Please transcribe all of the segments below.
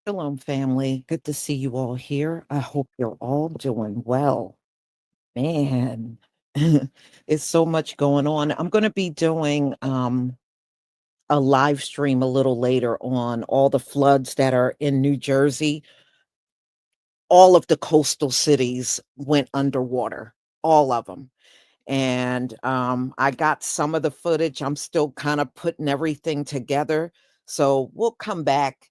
Shalom, family. Good to see you all here. I hope you're all doing well. Man, it's so much going on. I'm going to be doing a live stream a little later on all the floods that are in New Jersey. All of the coastal cities went underwater, all of them. And I got some of the footage. I'm still kind of putting everything together. So we'll come back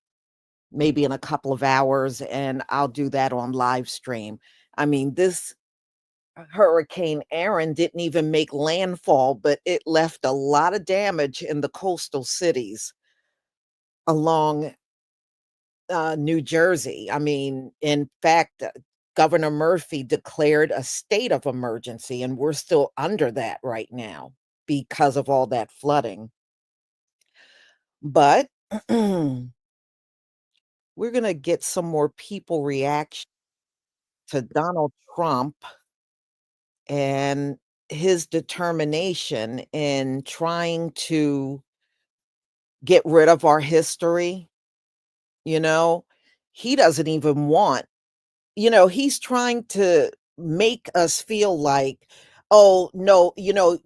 maybe in a couple of hours, and I'll do that on live stream. I mean, this Hurricane Aaron didn't even make landfall, but it left a lot of damage in the coastal cities along New Jersey. I mean, in fact, Governor Murphy declared a state of emergency, and we're still under that right now because of all that flooding. But we're going to get some more people reaction to Donald Trump and his determination in trying to get rid of our history. you know, he doesn't even want, he's trying to make us feel like, oh, no,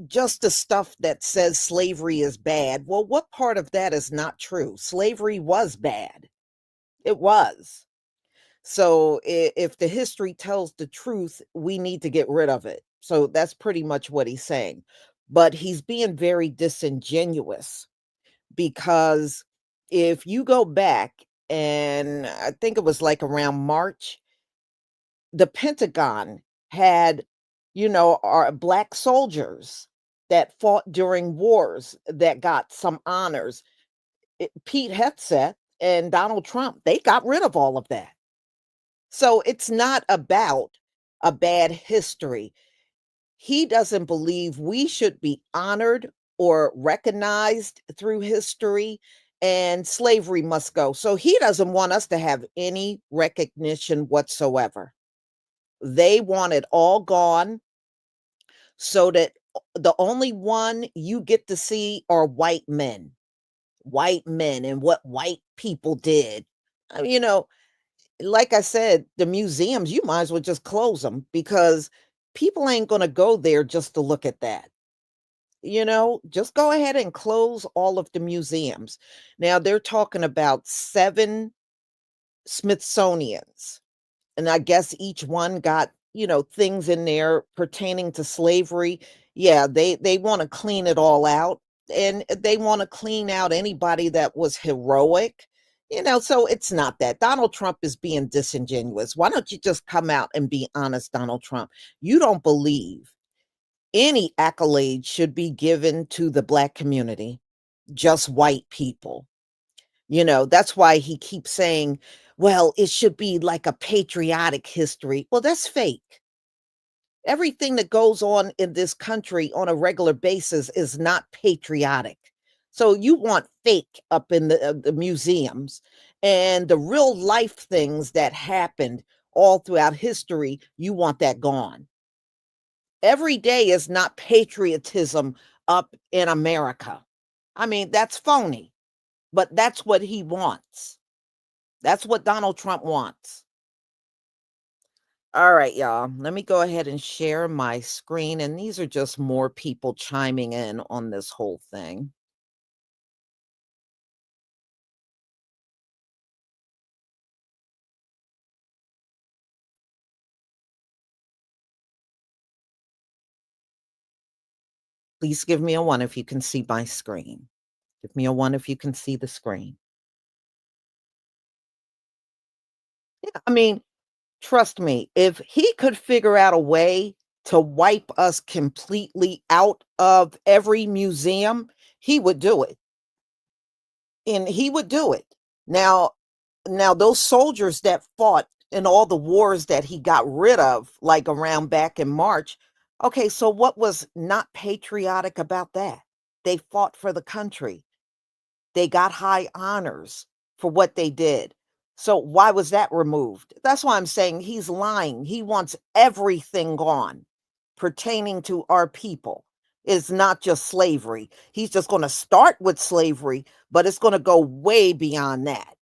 just the stuff that says slavery is bad. Well, what part of that is not true? Slavery was bad. It was. So if the history tells the truth, we need to get rid of it. So that's pretty much what he's saying. But he's being very disingenuous because if you go back, and I think it was like around March, the Pentagon had, our black soldiers that fought during wars that got some honors. Pete Hegseth and Donald Trump, they got rid of all of that. So it's not about a bad history. He doesn't believe we should be honored or recognized through history, and slavery must go. So he doesn't want us to have any recognition whatsoever. They want it all gone so that the only one you get to see are white men and what white people did. I mean, like I said, the museums, you might as well just close them because people ain't going to go there just to look at that. Just go ahead and close all of the museums. Now they're talking about 7 Smithsonians, and I guess each one got, things in there pertaining to slavery. Yeah, they want to clean it all out, and they want to clean out anybody that was heroic. So it's not that. Donald Trump is being disingenuous. Why don't you just come out and be honest, Donald Trump? You don't believe any accolade should be given to the black community, just white people. That's why he keeps saying, well, it should be like a patriotic history. Well, that's fake. Everything that goes on in this country on a regular basis is not patriotic. So you want fake up in the museums, and the real life things that happened all throughout history, you want that gone. Every day is not patriotism up in America. I mean, that's phony, but that's what he wants. That's what Donald Trump wants. All right, y'all. Let me go ahead and share my screen. And these are just more people chiming in on this whole thing. Please give me a 1 if you can see my screen. Give me a 1 if you can see the screen. Yeah, I mean, trust me, if he could figure out a way to wipe us completely out of every museum, he would do it. And he would do it. Now those soldiers that fought in all the wars that he got rid of, like around back in March, okay, so what was not patriotic about that? They fought for the country. They got high honors for what they did. So why was that removed? That's why I'm saying he's lying. He wants everything gone pertaining to our people. It's not just slavery. He's just going to start with slavery, but it's going to go way beyond that.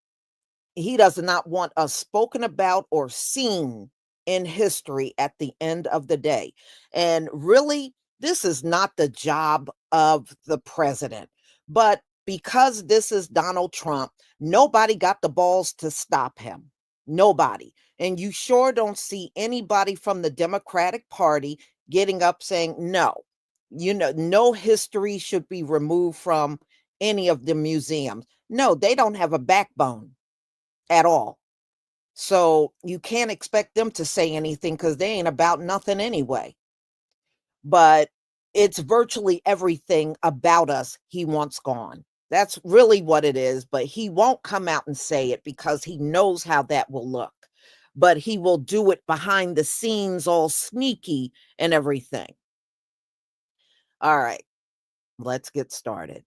He does not want us spoken about or seen in history at the end of the day. And really, this is not the job of the president. But because this is Donald Trump, nobody got the balls to stop him. Nobody. And you sure don't see anybody from the Democratic Party getting up saying, no, no history should be removed from any of the museums. No, they don't have a backbone at all. So you can't expect them to say anything because they ain't about nothing anyway. But it's virtually everything about us he wants gone. That's really what it is. But he won't come out and say it because he knows how that will look. But he will do it behind the scenes, all sneaky and everything. All right, let's get started.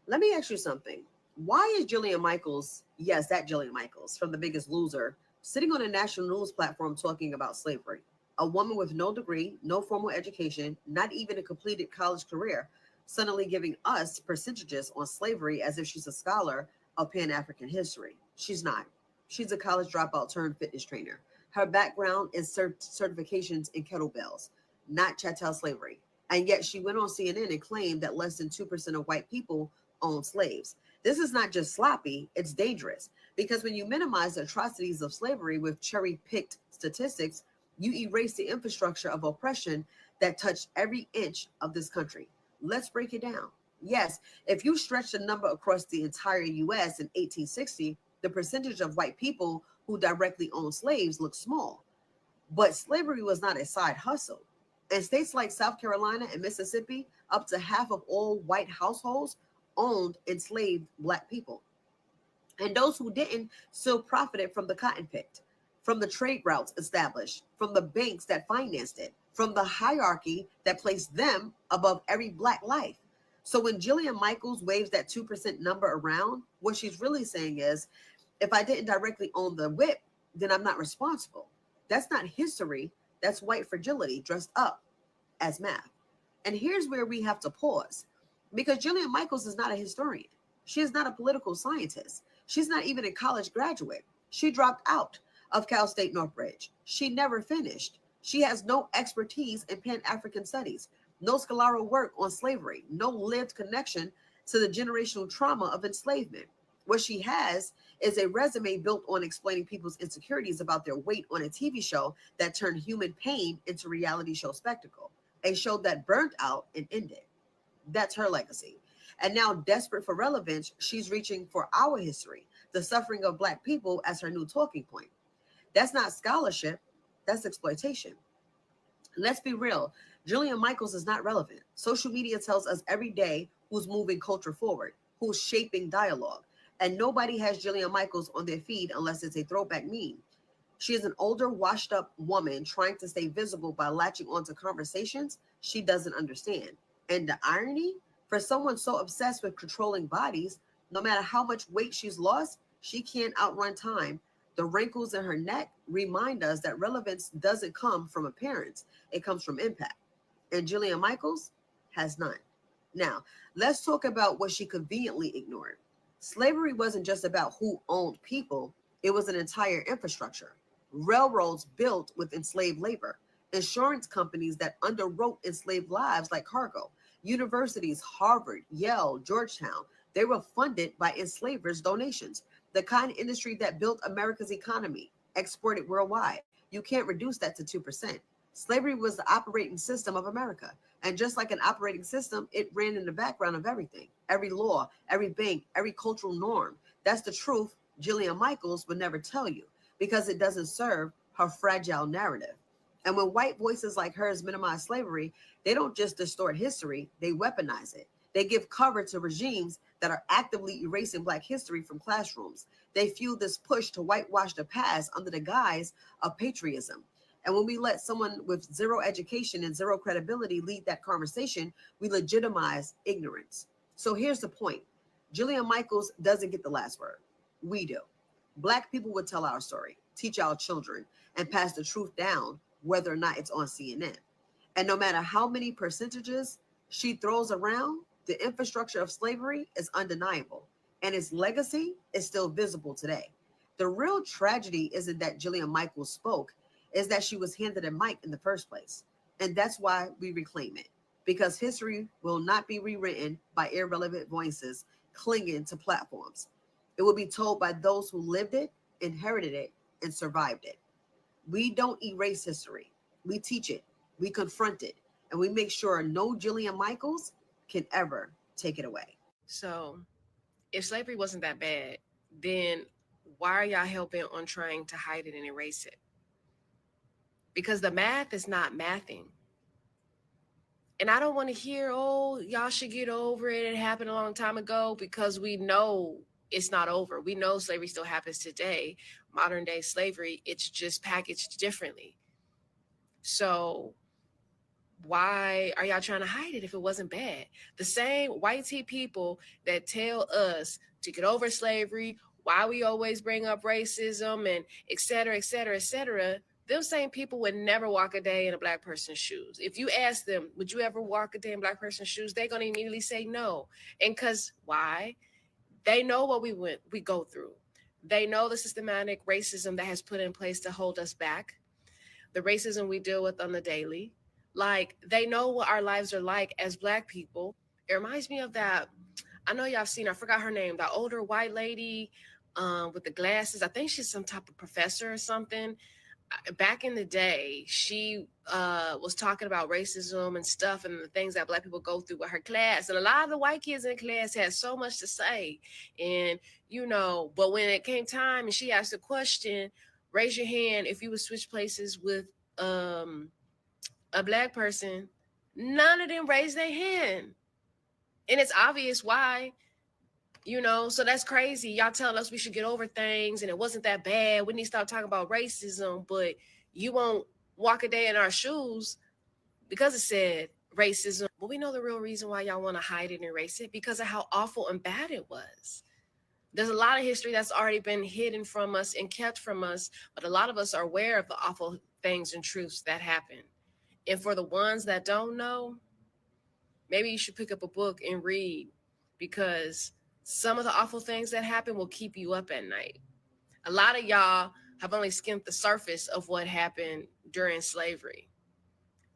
Let me ask you something. Why is Jillian Michaels, yes, that Jillian Michaels from The Biggest Loser, sitting on a national news platform talking about slavery? A woman with no degree, no formal education, not even a completed college career, suddenly giving us percentages on slavery as if she's a scholar of Pan African history. She's not. She's a college dropout turned fitness trainer. Her background is certifications in kettlebells, not chattel slavery. And yet she went on CNN and claimed that less than 2% of white people own slaves. This is not just sloppy, it's dangerous. Because when you minimize the atrocities of slavery with cherry picked statistics, you erase the infrastructure of oppression that touched every inch of this country. Let's break it down. Yes, if you stretch the number across the entire US in 1860, the percentage of white people who directly owned slaves looks small. But slavery was not a side hustle. In states like South Carolina and Mississippi, up to half of all white households owned enslaved black people. And those who didn't still profited from the cotton picked, from the trade routes established, from the banks that financed it, from the hierarchy that placed them above every black life. So when Jillian Michaels waves that 2% number around, what she's really saying is, if I didn't directly own the whip, then I'm not responsible. That's not history. That's white fragility dressed up as math. And here's where we have to pause because Jillian Michaels is not a historian. She is not a political scientist. She's not even a college graduate. She dropped out of Cal State Northridge. She never finished. She has no expertise in Pan African studies, no scholarly work on slavery, no lived connection to the generational trauma of enslavement. What she has is a resume built on explaining people's insecurities about their weight on a TV show that turned human pain into reality show spectacle, a show that burnt out and ended. That's her legacy. And now, desperate for relevance, she's reaching for our history, the suffering of Black people, as her new talking point. That's not scholarship, that's exploitation. Let's be real. Jillian Michaels is not relevant. Social media tells us every day who's moving culture forward, who's shaping dialogue. And nobody has Jillian Michaels on their feed unless it's a throwback meme. She is an older, washed up woman trying to stay visible by latching onto conversations she doesn't understand. And the irony, for someone so obsessed with controlling bodies, no matter how much weight she's lost, she can't outrun time. The wrinkles in her neck remind us that relevance doesn't come from appearance, it comes from impact. And Jillian Michaels has none. Now, let's talk about what she conveniently ignored. Slavery wasn't just about who owned people, it was an entire infrastructure. Railroads built with enslaved labor, insurance companies that underwrote enslaved lives like cargo, universities, Harvard, Yale, Georgetown, they were funded by enslavers' donations. The cotton industry that built America's economy, exported worldwide. You can't reduce that to 2%. Slavery was the operating system of America. And just like an operating system, it ran in the background of everything, every law, every bank, every cultural norm. That's the truth Jillian Michaels would never tell you because it doesn't serve her fragile narrative. And when white voices like hers minimize slavery, they don't just distort history, they weaponize it. They give cover to regimes that are actively erasing Black history from classrooms. They fuel this push to whitewash the past under the guise of patriotism. And when we let someone with zero education and zero credibility lead that conversation, we legitimize ignorance. So here's the point. Jillian Michaels doesn't get the last word. We do. Black people would tell our story, teach our children, and pass the truth down, whether or not it's on CNN. And no matter how many percentages she throws around, the infrastructure of slavery is undeniable, and its legacy is still visible today. The real tragedy isn't that Jillian Michaels spoke, is that she was handed a mic in the first place. And that's why we reclaim it, because history will not be rewritten by irrelevant voices clinging to platforms. It will be told by those who lived it, inherited it, and survived it. We don't erase history. We teach it, we confront it, and we make sure no Jillian Michaels can ever take it away. So, if slavery wasn't that bad, then why are y'all hell bent on trying to hide it and erase it? Because the math is not mathing. And I don't want to hear, oh, y'all should get over it. It happened a long time ago, because we know it's not over. We know slavery still happens today. Modern day slavery, it's just packaged differently. So why are y'all trying to hide it if it wasn't bad? The same white tea people that tell us to get over slavery, why we always bring up racism and et cetera, et cetera, et cetera. Those same people would never walk a day in a black person's shoes. If you ask them, would you ever walk a day in a black person's shoes? They're gonna immediately say no. And cause why? They know what we go through. They know the systematic racism that has put in place to hold us back, the racism we deal with on the daily. Like, they know what our lives are like as black people. It reminds me of that. I know y'all seen, I forgot her name, that older white lady with the glasses. I think she's some type of professor or something. Back in the day, she was talking about racism and stuff and the things that black people go through with her class. And a lot of the white kids in the class had so much to say. And, but when it came time and she asked a question, raise your hand if you would switch places with a black person, none of them raised their hand. And it's obvious why. So that's crazy. Y'all telling us we should get over things and it wasn't that bad. We need to stop talking about racism, but you won't walk a day in our shoes because it said racism. But we know the real reason why y'all want to hide it and erase it, because of how awful and bad it was. There's a lot of history that's already been hidden from us and kept from us, but a lot of us are aware of the awful things and truths that happen. And for the ones that don't know, maybe you should pick up a book and read, because some of the awful things that happen will keep you up at night. A lot of y'all have only skimmed the surface of what happened during slavery.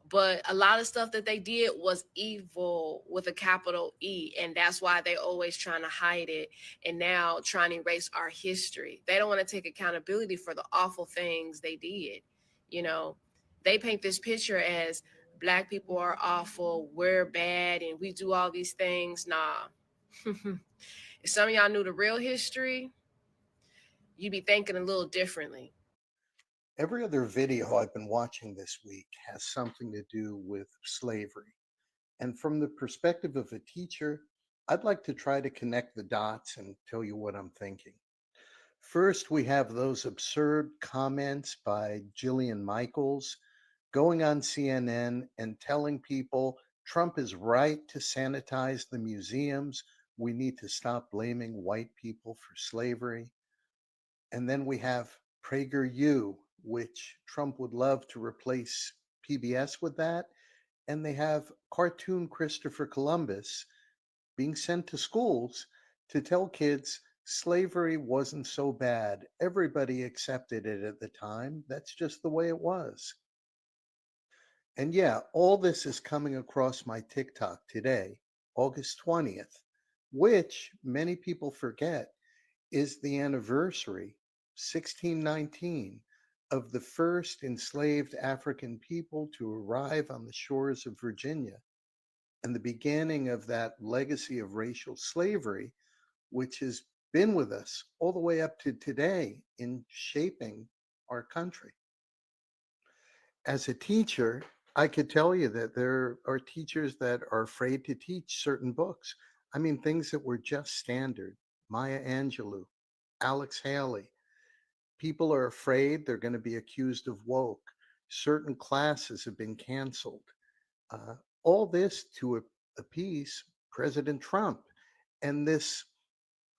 But a lot of stuff that they did was evil with a capital E. And that's why they always trying to hide it and now trying to erase our history. They don't want to take accountability for the awful things they did. You know, they paint this picture as black people are awful, we're bad, and we do all these things. Nah. If some of y'all knew the real history, you'd be thinking a little differently. Every other video I've been watching this week has something to do with slavery. And from the perspective of a teacher, I'd like to try to connect the dots and tell you what I'm thinking. First, we have those absurd comments by Jillian Michaels going on CNN and telling people Trump is right to sanitize the museums. We need to stop blaming white people for slavery. And then we have PragerU, which Trump would love to replace PBS with that. And they have cartoon Christopher Columbus being sent to schools to tell kids slavery wasn't so bad. Everybody accepted it at the time. That's just the way it was. And yeah, all this is coming across my TikTok today, August 20th, which many people forget is the anniversary, 1619, of the first enslaved African people to arrive on the shores of Virginia, and the beginning of that legacy of racial slavery, which has been with us all the way up to today in shaping our country. As a teacher, I could tell you that there are teachers that are afraid to teach certain books. I mean, things that were just standard. Maya Angelou, Alex Haley. People are afraid they're going to be accused of woke. Certain classes have been canceled. All this to appease President Trump and this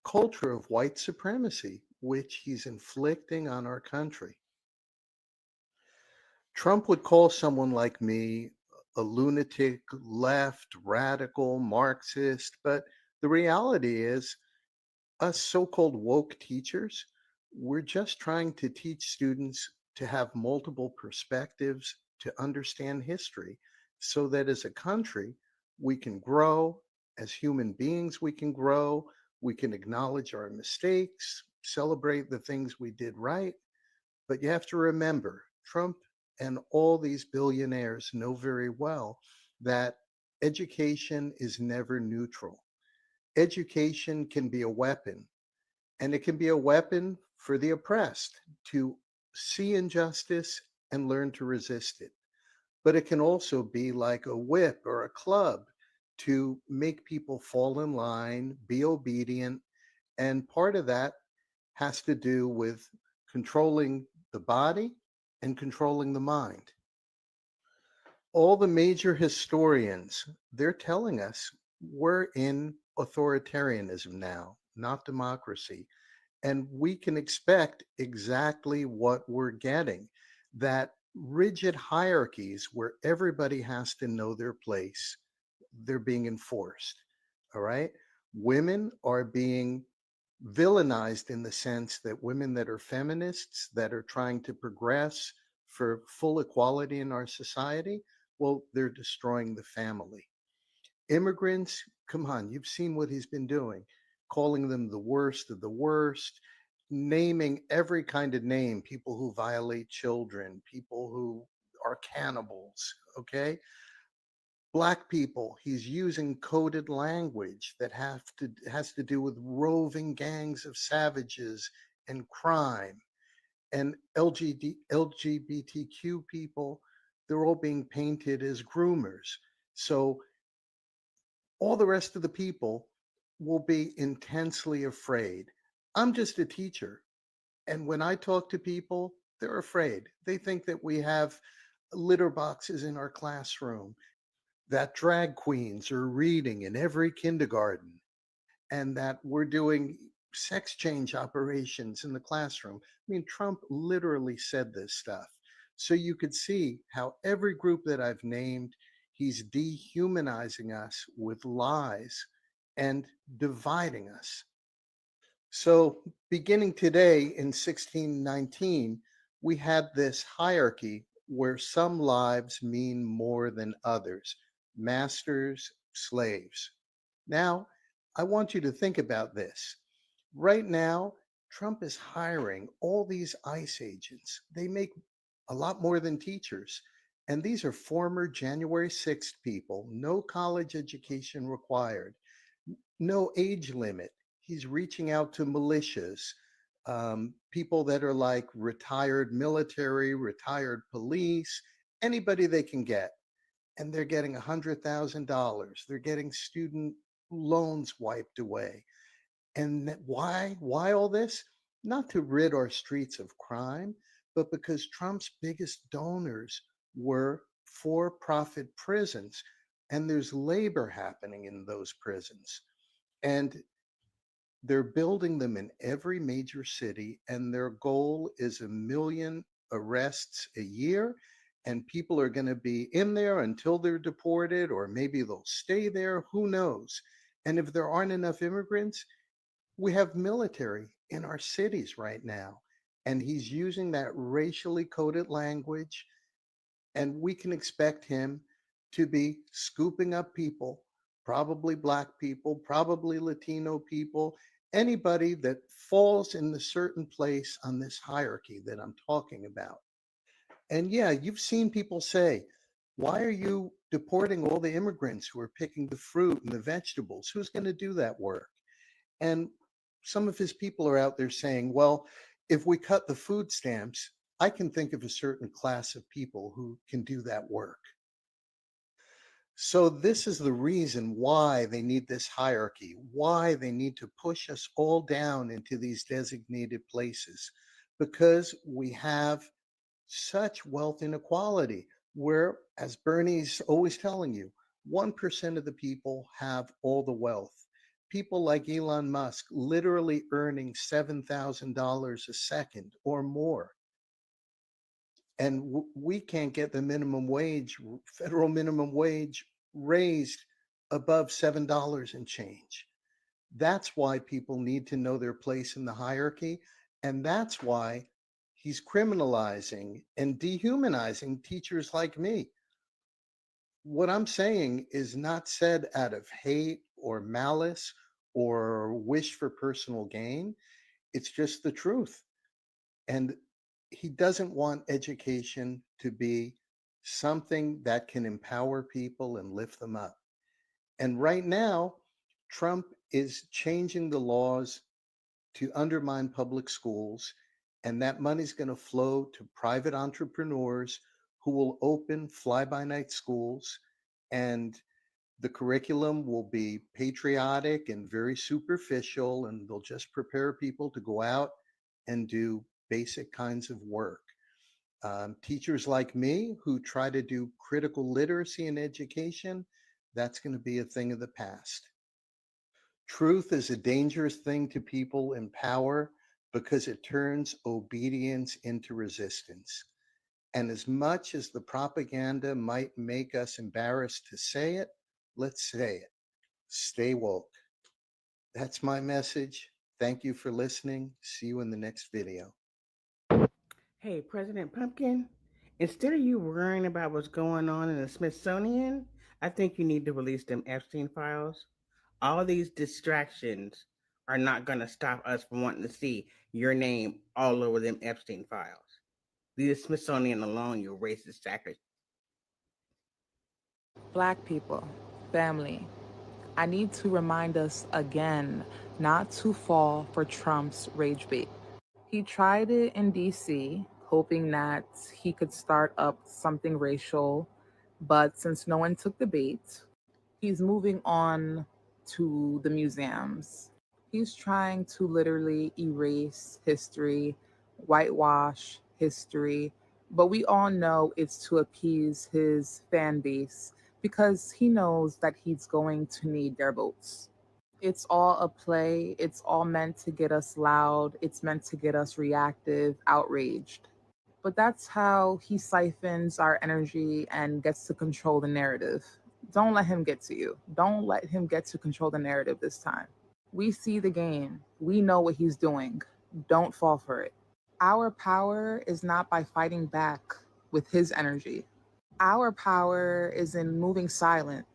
culture of white supremacy, which he's inflicting on our country. Trump would call someone like me a lunatic left, radical, Marxist. But the reality is, us so called woke teachers, we're just trying to teach students to have multiple perspectives, to understand history, so that as a country, we can grow. As human beings, we can grow. We can acknowledge our mistakes, celebrate the things we did right. But you have to remember, Trump and all these billionaires know very well that education is never neutral. Education can be a weapon, and it can be a weapon for the oppressed to see injustice and learn to resist it. But it can also be like a whip or a club to make people fall in line, be obedient. And part of that has to do with controlling the body and controlling the mind. All the major historians, they're telling us we're in authoritarianism now, not democracy. And we can expect exactly what we're getting, that rigid hierarchies where everybody has to know their place, they're being enforced. All right. Women are being villainized in the sense that women that are feminists, that are trying to progress for full equality in our society, well, they're destroying the family. Immigrants, come on, you've seen what he's been doing, calling them the worst of the worst, naming every kind of name, people who violate children, people who are cannibals, okay? Black people, he's using coded language that has to do with roving gangs of savages and crime. And LGBTQ people, they're all being painted as groomers. So all the rest of the people will be intensely afraid. I'm just a teacher. And when I talk to people, they're afraid. They think that we have litter boxes in our classroom, that drag queens are reading in every kindergarten, and that we're doing sex change operations in the classroom. I mean, Trump literally said this stuff. So you could see how every group that I've named, he's dehumanizing us with lies and dividing us. So beginning today in 1619, we had this hierarchy where some lives mean more than others, masters, slaves. Now, I want you to think about this. Right now, Trump is hiring all these ICE agents. They make a lot more than teachers. And these are former January 6th people, no college education required, no age limit. He's reaching out to militias, people that are like retired military, retired police, anybody they can get. And they're getting $100,000. They're getting student loans wiped away. And why? Why all this? Not to rid our streets of crime, but because Trump's biggest donors were for profit prisons. And there's labor happening in those prisons. And they're building them in every major city, and their goal is 1 million arrests a year. And people are going to be in there until they're deported, or maybe they'll stay there. Who knows? And if there aren't enough immigrants, we have military in our cities right now. And he's using that racially coded language, and we can expect him to be scooping up people, probably Black people, probably Latino people, anybody that falls in the certain place on this hierarchy that I'm talking about. And yeah, you've seen people say, why are you deporting all the immigrants who are picking the fruit and the vegetables? Who's going to do that work? And some of his people are out there saying, well, if we cut the food stamps, I can think of a certain class of people who can do that work. So, this is the reason why they need this hierarchy, why they need to push us all down into these designated places, because we have such wealth inequality, where, as Bernie's always telling you, 1% of the people have all the wealth. People like Elon Musk literally earning $7,000 a second or more. And we can't get the minimum wage, federal minimum wage, raised above $7 and change. That's why people need to know their place in the hierarchy. And that's why he's criminalizing and dehumanizing teachers like me. What I'm saying is not said out of hate or malice or wish for personal gain. It's just the truth. And he doesn't want education to be something that can empower people and lift them up. And right now, Trump is changing the laws to undermine public schools, and that money's going to flow to private entrepreneurs who will open fly by night schools, and the curriculum will be patriotic and very superficial, and they'll just prepare people to go out and do basic kinds of work. Teachers like me who try to do critical literacy in education, that's going to be a thing of the past. Truth is a dangerous thing to people in power because it turns obedience into resistance. And as much as the propaganda might make us embarrassed to say it, let's say it. Stay woke. That's my message. Thank you for listening. See you in the next video. Hey, President Pumpkin, instead of you worrying about what's going on in the Smithsonian, I think you need to release them Epstein files. All these distractions are not going to stop us from wanting to see your name all over them Epstein files. Leave the Smithsonian alone, you racist sackers. Black people, family, I need to remind us again not to fall for Trump's rage bait. He tried it in DC, hoping that he could start up something racial, but since no one took the bait, he's moving on to the museums. He's trying to literally erase history, whitewash history, but we all know it's to appease his fan base because he knows that he's going to need their votes. It's all a play. It's all meant to get us loud. It's meant to get us reactive, outraged. But that's how he siphons our energy and gets to control the narrative. Don't let him get to you. Don't let him get to control the narrative this time. We see the game. We know what he's doing. Don't fall for it. Our power is not by fighting back with his energy. Our power is in moving silent,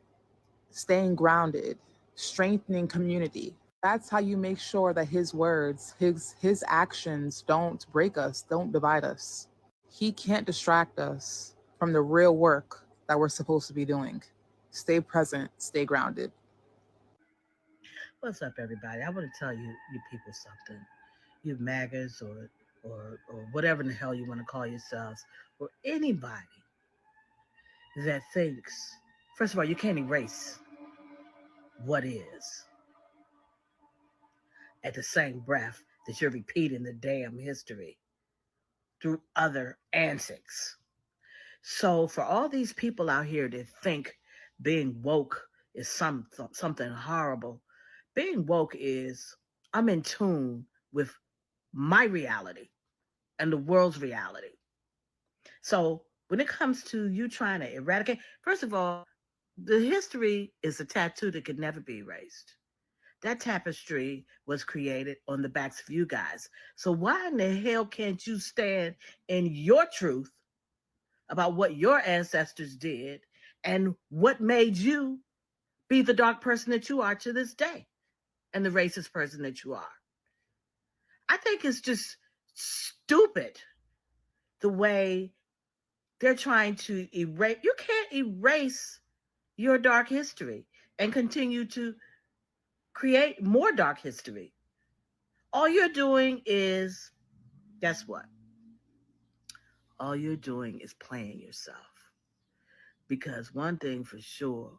staying grounded, strengthening community. That's how you make sure that his words, his actions don't break us, don't divide us. He can't distract us from the real work that we're supposed to be doing. Stay present, stay grounded. What's up, everybody? I want to tell you people something. You MAGAs or whatever in the hell you want to call yourselves, or anybody that thinks, first of all, you can't erase what is at the same breath that you're repeating the damn history through other antics. So for all these people out here that think being woke is something horrible, being woke is I'm in tune with my reality and the world's reality. So when it comes to you trying to eradicate, first of all, the history is a tattoo that could never be erased. That tapestry was created on the backs of you guys. So why in the hell can't you stand in your truth about what your ancestors did and what made you be the dark person that you are to this day and the racist person that you are? I think it's just stupid the way they're trying to erase. You can't erase your dark history and continue to create more dark history. All you're doing is, guess what? All you're doing is playing yourself. Because one thing for sure,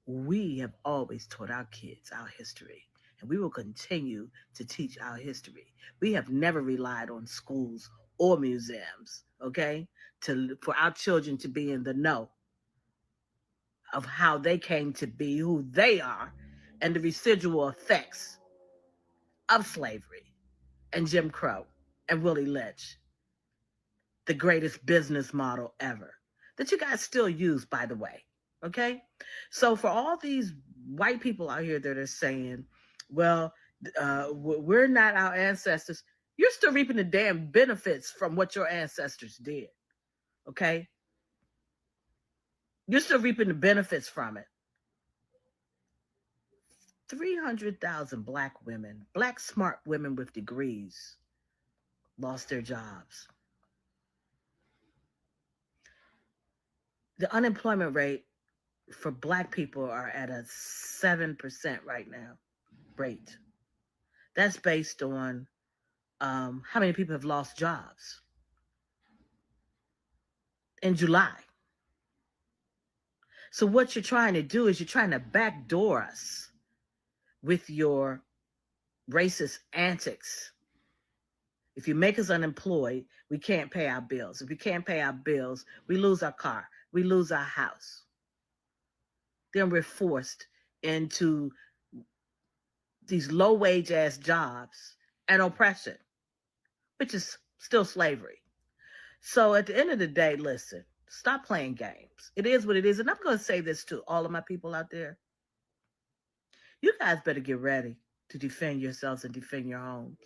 we have always taught our kids our history, and we will continue to teach our history. We have never relied on schools or museums, okay, for our children to be in the know of how they came to be who they are and the residual effects of slavery and Jim Crow and Willie Lynch. the greatest business model ever that you guys still use, by the way. Okay? So for all these white people out here that are saying, well, we're not our ancestors, you're still reaping the damn benefits from what your ancestors did. Okay? You're still reaping the benefits from it. 300,000 black women, black smart women with degrees, lost their jobs. The unemployment rate for black people are at a 7% right now rate. That's based on how many people have lost jobs in July. So what you're trying to do is you're trying to backdoor us with your racist antics. If you make us unemployed, we can't pay our bills. If we can't pay our bills, we lose our car, we lose our house. Then we're forced into these low wage ass jobs and oppression, which is still slavery. So at the end of the day, listen, stop playing games. It is what it is. And I'm going to say this to all of my people out there. You guys better get ready to defend yourselves and defend your homes.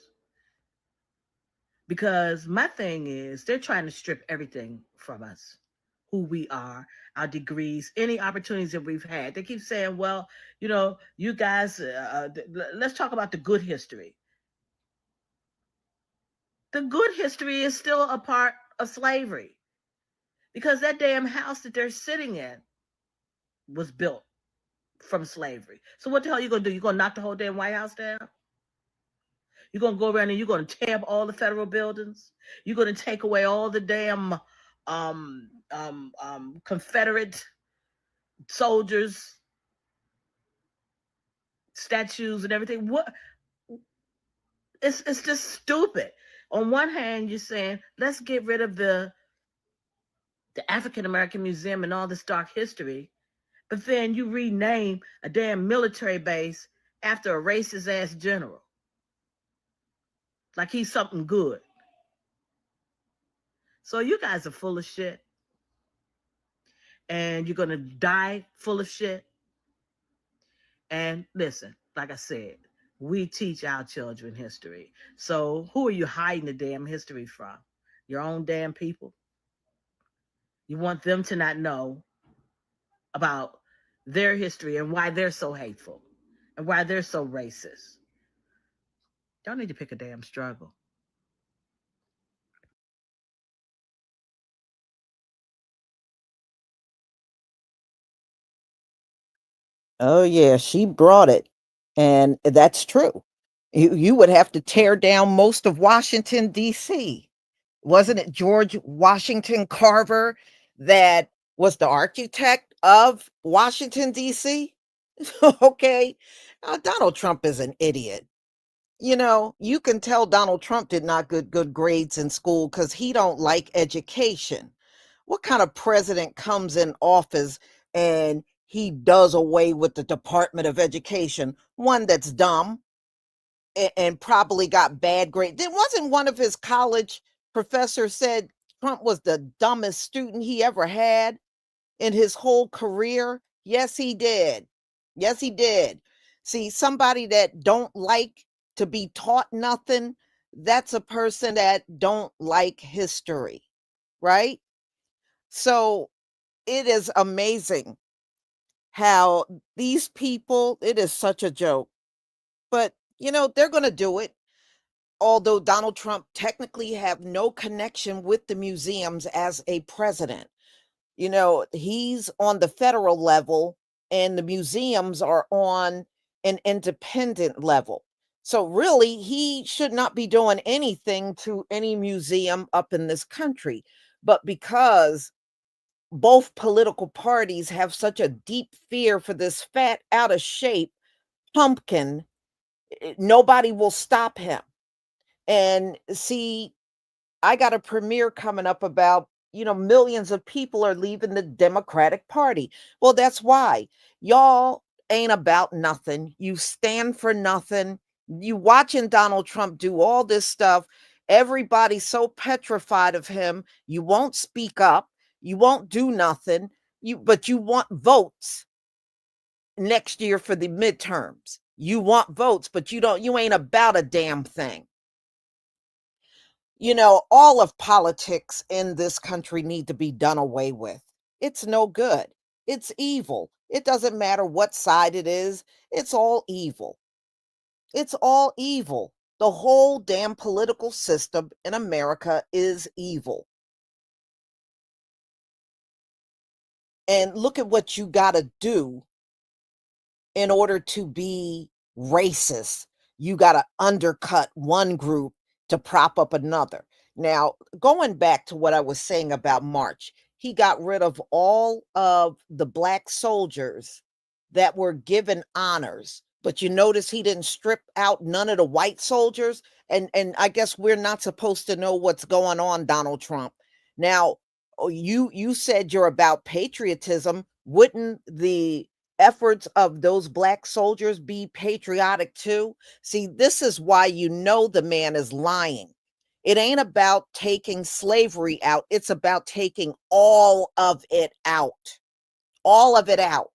Because my thing is, they're trying to strip everything from us, who we are, our degrees, any opportunities that we've had. They keep saying, well, you guys, let's talk about the good history. The good history is still a part of slavery, because that damn house that they're sitting in was built from slavery. So what the hell are you going to do? You're going to knock the whole damn White House down? You're going to go around and you're going to tear up all the federal buildings? You're going to take away all the damn Confederate soldiers, statues and everything? What? It's just stupid. On one hand, you're saying, let's get rid of the African American Museum and all this dark history, but then you rename a damn military base after a racist ass general, like he's something good. So you guys are full of shit, and you're gonna die full of shit. And listen, like I said, we teach our children history. So who are you hiding the damn history from? Your own damn people? You want them to not know about their history and why they're so hateful and why they're so racist. Y'all need to pick a damn struggle. Oh yeah, she brought it. And that's true. You would have to tear down most of Washington D.C. Wasn't it George Washington Carver that was the architect of Washington D.C.? Okay. Donald Trump is an idiot. You can tell Donald Trump did not get good grades in school because he don't like education. What kind of president comes in office and he does away with the Department of Education? One that's dumb and probably got bad grades. There wasn't one of his college professors said Trump was the dumbest student he ever had in his whole career? Yes, he did. Yes, he did. See, somebody that don't like to be taught nothing, that's a person that don't like history, right? So it is amazing how these people, it is such a joke, but they're going to do it. Although Donald Trump technically have no connection with the museums as a president. He's on the federal level and the museums are on an independent level. So really, he should not be doing anything to any museum up in this country. But because both political parties have such a deep fear for this fat, out of shape pumpkin, nobody will stop him. And see, I got a premiere coming up about, millions of people are leaving the Democratic Party. Well, that's why y'all ain't about nothing. You stand for nothing. You watching Donald Trump do all this stuff. Everybody's so petrified of him. You won't speak up. You won't do nothing. But you want votes next year for the midterms. You want votes, but you ain't about a damn thing. All of politics in this country need to be done away with. It's no good. It's evil. It doesn't matter what side it is. It's all evil. It's all evil. The whole damn political system in America is evil. And look at what you got to do in order to be racist. You got to undercut one group to prop up another. Now, going back to what I was saying about March, he got rid of all of the black soldiers that were given honors. But you notice he didn't strip out none of the white soldiers. And I guess we're not supposed to know what's going on, Donald Trump. Now, you said you're about patriotism. Wouldn't the efforts of those black soldiers be patriotic too? See, this is why the man is lying. It ain't about taking slavery out. It's about taking all of it out. All of it out.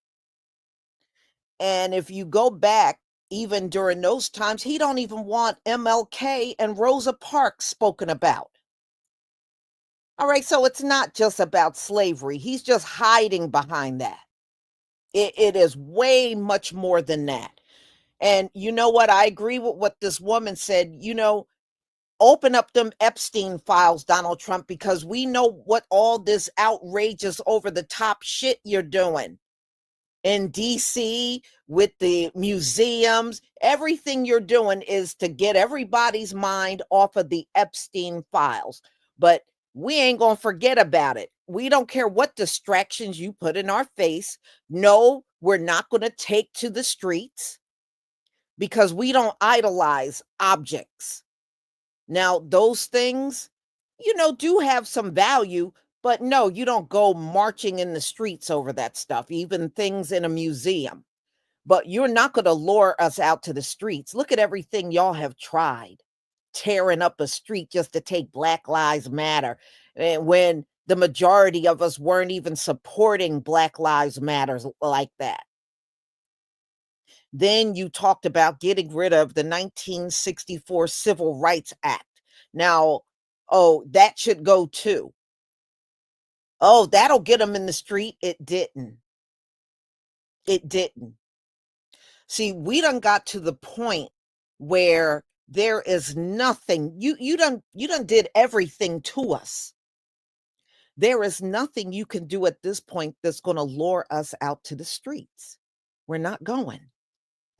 And if you go back, even during those times, he don't even want MLK and Rosa Parks spoken about. All right, so it's not just about slavery. He's just hiding behind that. It is way much more than that. And you know what? I agree with what this woman said. Open up them Epstein files, Donald Trump, because we know what all this outrageous over the top shit you're doing in D.C. with the museums. Everything you're doing is to get everybody's mind off of the Epstein files. But we ain't going to forget about it. We don't care what distractions you put in our face. No, we're not going to take to the streets because we don't idolize objects. Now, those things, do have some value, but no, you don't go marching in the streets over that stuff, even things in a museum. But you're not going to lure us out to the streets. Look at everything y'all have tried, tearing up a street just to take Black Lives Matter, and when the majority of us weren't even supporting Black Lives Matter like that. Then you talked about getting rid of the 1964 Civil Rights Act. Now, that should go too. Oh, that'll get them in the street. It didn't. It didn't. See, we done got to the point where there is nothing. You done did everything to us. There is nothing you can do at this point that's going to lure us out to the streets. We're not going.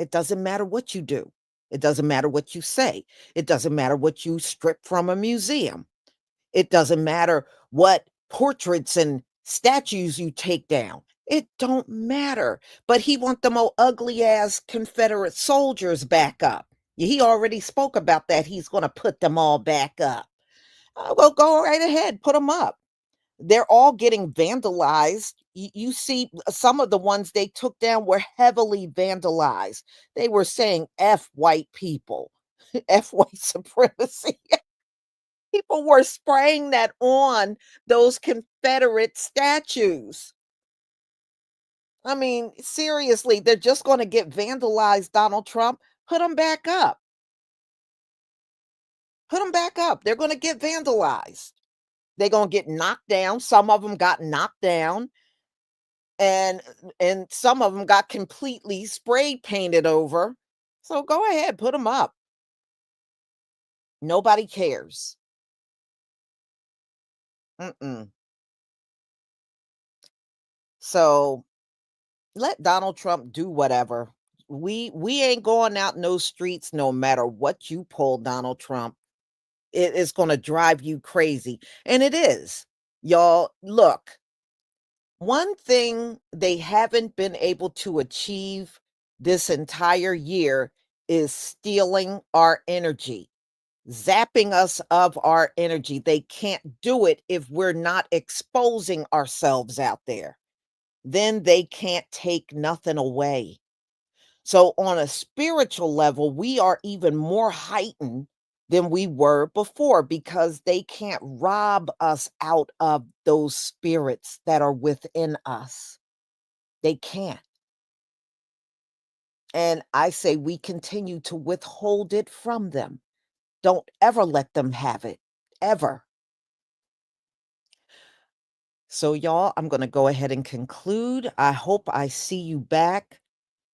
It doesn't matter what you do. It doesn't matter what you say. It doesn't matter what you strip from a museum. It doesn't matter what portraits and statues you take down. It don't matter. But he want them old ugly ass Confederate soldiers back up. He already spoke about that. He's going to put them all back up. Well, go right ahead. Put them up. They're all getting vandalized. You see, some of the ones they took down were heavily vandalized. They were saying F white people, F white supremacy. People were spraying that on those Confederate statues. I mean, seriously, they're just going to get vandalized, Donald Trump. Put them back up. Put them back up. They're going to get vandalized. They're going to get knocked down. Some of them got knocked down. And some of them got completely spray painted over. So go ahead, put them up. Nobody cares. So let Donald Trump do whatever. We ain't going out in those streets no matter what you pull, Donald Trump. It is going to drive you crazy. And it is. Y'all, look, one thing they haven't been able to achieve this entire year is stealing our energy, zapping us of our energy. They can't do it if we're not exposing ourselves out there. Then they can't take nothing away. So on a spiritual level, we are even more heightened than we were before, because they can't rob us out of those spirits that are within us. They can't. And I say we continue to withhold it from them. Don't ever let them have it, ever. So, y'all, I'm going to go ahead and conclude. I hope I see you back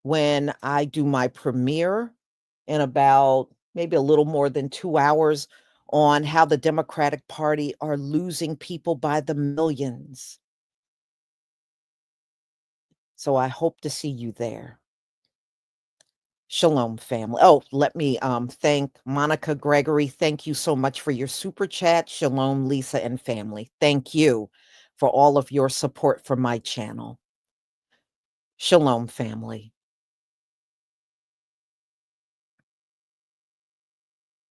when I do my premiere in about maybe a little more than 2 hours on how the Democratic Party are losing people by the millions. So I hope to see you there. Shalom, family. Oh, let me thank Monica Gregory. Thank you so much for your super chat. Shalom, Lisa and family. Thank you for all of your support for my channel. Shalom, family.